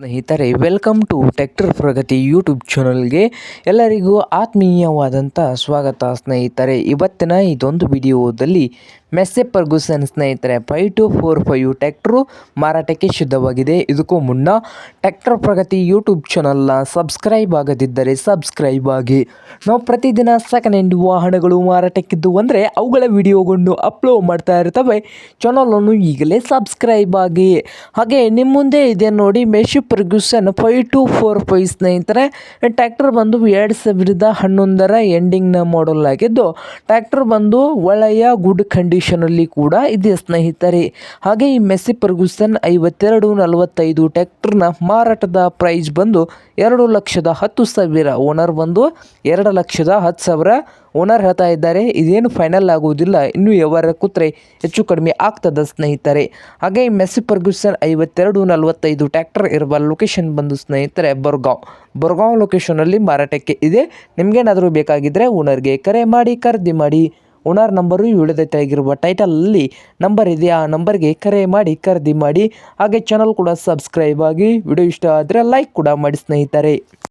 ಸ್ನೇಹಿತರೆ, welcome to tractor Pragati YouTube ಚಾನಲ್ಗೆ ಎಲ್ಲರಿಗೂ ಆತ್ಮೀಯವಾದಂಥ ಸ್ವಾಗತ. ಸ್ನೇಹಿತರೆ, ಇವತ್ತಿನ ಇದೊಂದು ವಿಡಿಯೋದಲ್ಲಿ ಮೆಸ್ಸೆ ಫರ್ಗೂಸನ್ ಸ್ನೇಹಿತರೆ 5245 ಟ್ರ್ಯಾಕ್ಟ್ರು ಮಾರಾಟಕ್ಕೆ ಸಿದ್ಧವಾಗಿದೆ. ಇದಕ್ಕೂ ಮುನ್ನ ಟ್ರ್ಯಾಕ್ಟರ್ ಪ್ರಗತಿ ಯೂಟ್ಯೂಬ್ ಚಾನಲ್ನ ಸಬ್ಸ್ಕ್ರೈಬ್ ಆಗದಿದ್ದರೆ ಸಬ್ಸ್ಕ್ರೈಬ್ ಆಗಿ. ನಾವು ಪ್ರತಿದಿನ ಸೆಕೆಂಡ್ ಹ್ಯಾಂಡ್ ವಾಹನಗಳು ಮಾರಾಟಕ್ಕಿದ್ದು ಅಂದರೆ ಅವುಗಳ ವಿಡಿಯೋಗಳನ್ನು ಅಪ್ಲೋಡ್ ಮಾಡ್ತಾ ಇರ್ತವೆ. ಚಾನಲನ್ನು ಈಗಲೇ ಸಬ್ಸ್ಕ್ರೈಬ್ ಆಗಿ. ಹಾಗೆ ನಿಮ್ಮ ಮುಂದೆ ಇದೆ ನೋಡಿ ಮೆಸ್ಸೆ ಫರ್ಗೂಸನ್ 5245 ಸ್ನೇಹಿತರೆ. ಟ್ರ್ಯಾಕ್ಟರ್ ಬಂದು 2011 ಎಂಡಿಂಗ್ನ ಮಾಡಲ್ ಆಗಿದ್ದು, ಟ್ರ್ಯಾಕ್ಟರ್ ಬಂದು ಒಳ್ಳೆಯ ಗುಡ್ ಕಂಡೀಷನಲ್ಲಿ ಕೂಡ ಇದೆ ಸ್ನೇಹಿತರೆ. ಹಾಗೆ ಈ ಮೆಸ್ಸೆ ಫರ್ಗೂಸನ್ 5245 ಟ್ರ್ಯಾಕ್ಟರ್ನ ಮಾರಾಟದ ಪ್ರೈಸ್ ಬಂದು 2,10,000. ಓನರ್ ಬಂದು 2,10,000 ಓನರ್ ಹೇಳ್ತಾ ಇದ್ದಾರೆ. ಇದೇನು ಫೈನಲ್ ಆಗುವುದಿಲ್ಲ, ಇನ್ನೂ ವ್ಯವಹಾರ ಕೂತ್ರೆ ಹೆಚ್ಚು ಕಡಿಮೆ ಆಗ್ತದೆ ಸ್ನೇಹಿತರೆ. ಹಾಗೆ ಈ ಮೆಸ್ಸೆ ಫರ್ಗೂಸನ್ 5245 ಟ್ರ್ಯಾಕ್ಟರ್ ಇರುವ ಲೊಕೇಶನ್ ಬಂದು ಸ್ನೇಹಿತರೆ ಬರ್ಗಾವ್ ಲೊಕೇಶನಲ್ಲಿ ಮಾರಾಟಕ್ಕೆ ಇದೆ. ನಿಮಗೇನಾದರೂ ಬೇಕಾಗಿದ್ದರೆ ಓನರ್ಗೆ ಕರೆ ಮಾಡಿ ಖರೀದಿ ಮಾಡಿ. ಓನರ್ ನಂಬರು ವಿಡಿಯೋದ ತೆಳಗಿರುವ ಟೈಟಲಲ್ಲಿ ನಂಬರ್ ಇದೆ, ಆ ನಂಬರ್ಗೆ ಕರೆ ಮಾಡಿ ಖರೀದಿ ಮಾಡಿ. ಹಾಗೆ ಚಾನಲ್ ಕೂಡ ಸಬ್ಸ್ಕ್ರೈಬ್ ಆಗಿ. ವಿಡಿಯೋ ಇಷ್ಟ ಆದರೆ ಲೈಕ್ ಕೂಡ ಮಾಡಿ ಸ್ನೇಹಿತರೆ.